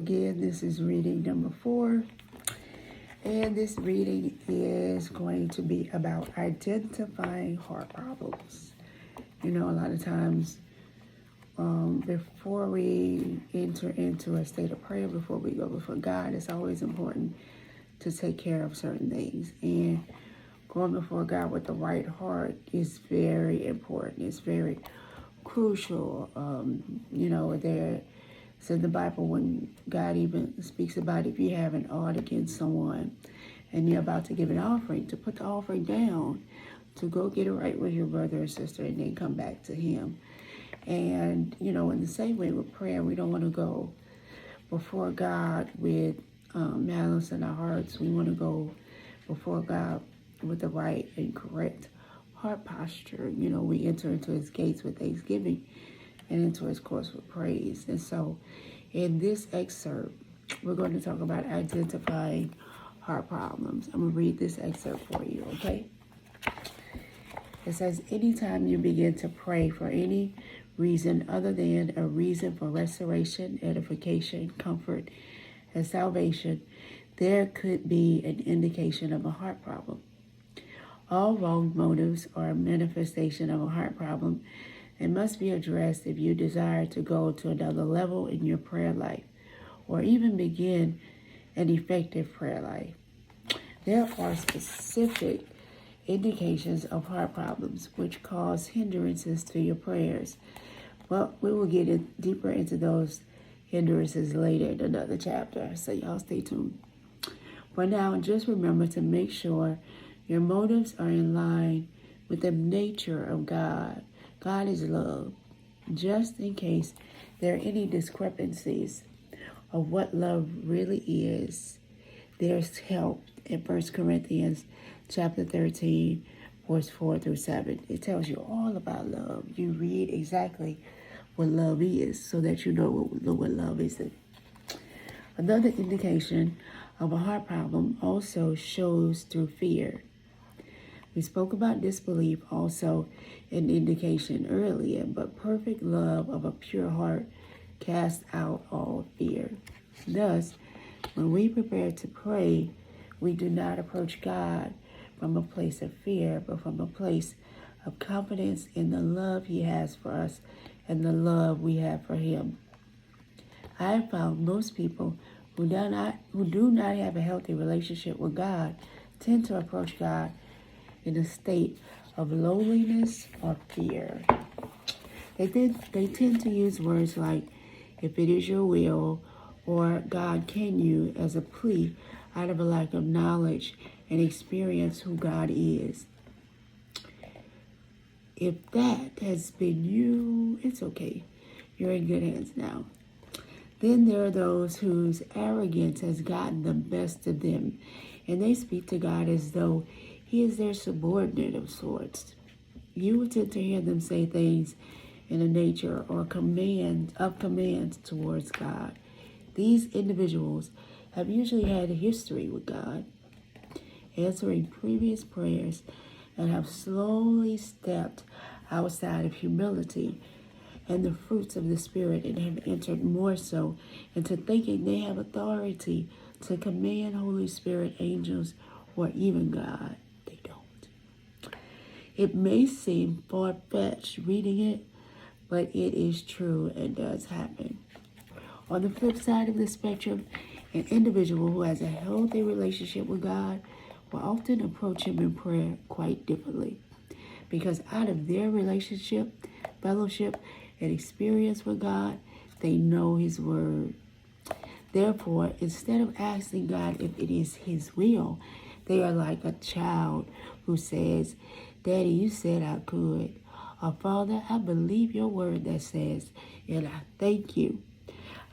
again, this is reading number 4. And this reading is going to be about identifying heart problems. You know, a lot of times before we enter into a state of prayer, before we go before God, it's always important to take care of certain things. And going before God with the right heart is very important. It's very crucial. It's in the Bible when God even speaks about if you have an ought against someone and you're about to give an offering, to put the offering down, to go get it right with your brother or sister and then come back to him. And, in the same way with prayer, we don't want to go before God with malice in our hearts. We want to go before God with the right and correct heart posture. We enter into his gates with thanksgiving and into his courts with praise. And so in this excerpt, we're going to talk about identifying heart problems. I'm going to read this excerpt for you, okay? It says, anytime you begin to pray for any reason other than a reason for restoration, edification, comfort, and salvation, there could be an indication of a heart problem. All wrong motives are a manifestation of a heart problem and must be addressed if you desire to go to another level in your prayer life or even begin an effective prayer life. There are specific indications of heart problems which cause hindrances to your prayers. But we will get deeper into those hindrances later in another chapter, so y'all stay tuned. For now, just remember to make sure your motives are in line with the nature of God. God is love. Just in case there are any discrepancies of what love really is, there's help in 1 Corinthians chapter 13, verse 4 through 7. It tells you all about love. You read exactly what love is so that you know what love is. Another indication of a heart problem also shows through fear. We spoke about disbelief, also an indication earlier, but perfect love of a pure heart casts out all fear. Thus, when we prepare to pray, we do not approach God from a place of fear, but from a place of confidence in the love he has for us and the love we have for him. I have found most people who do not have a healthy relationship with God tend to approach God in a state of loneliness or fear. They tend to use words like, if it is your will, or God, can you, as a plea out of a lack of knowledge and experience who God is. If that has been you, it's okay. You're in good hands now. Then there are those whose arrogance has gotten the best of them, and they speak to God as though he is their subordinate of sorts. You would tend to hear them say things in the nature or commands towards God. These individuals have usually had a history with God, answering previous prayers, and have slowly stepped outside of humility and the fruits of the Spirit and have entered more so into thinking they have authority to command Holy Spirit, angels, or even God. They don't. It may seem far-fetched reading it, but it is true and does happen. On the flip side of the spectrum, an individual who has a healthy relationship with God will often approach him in prayer quite differently, because out of their relationship, fellowship, and experience with God, they know his word. Therefore, instead of asking God if it is his will, they are like a child who says, Daddy, you said I could. Or Father, I believe your word that says, and I thank you.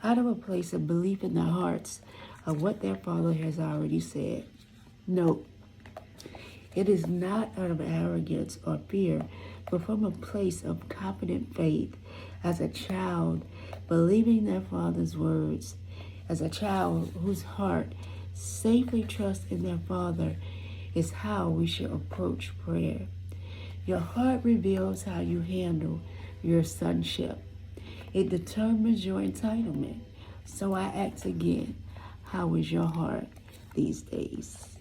Out of a place of belief in their hearts of what their Father has already said. Note, it is not out of arrogance or fear, but from a place of confident faith, as a child believing their Father's words, as a child whose heart safely trusts in their Father, is how we should approach prayer. Your heart reveals how you handle your sonship. It determines your entitlement. So I ask again, how is your heart these days?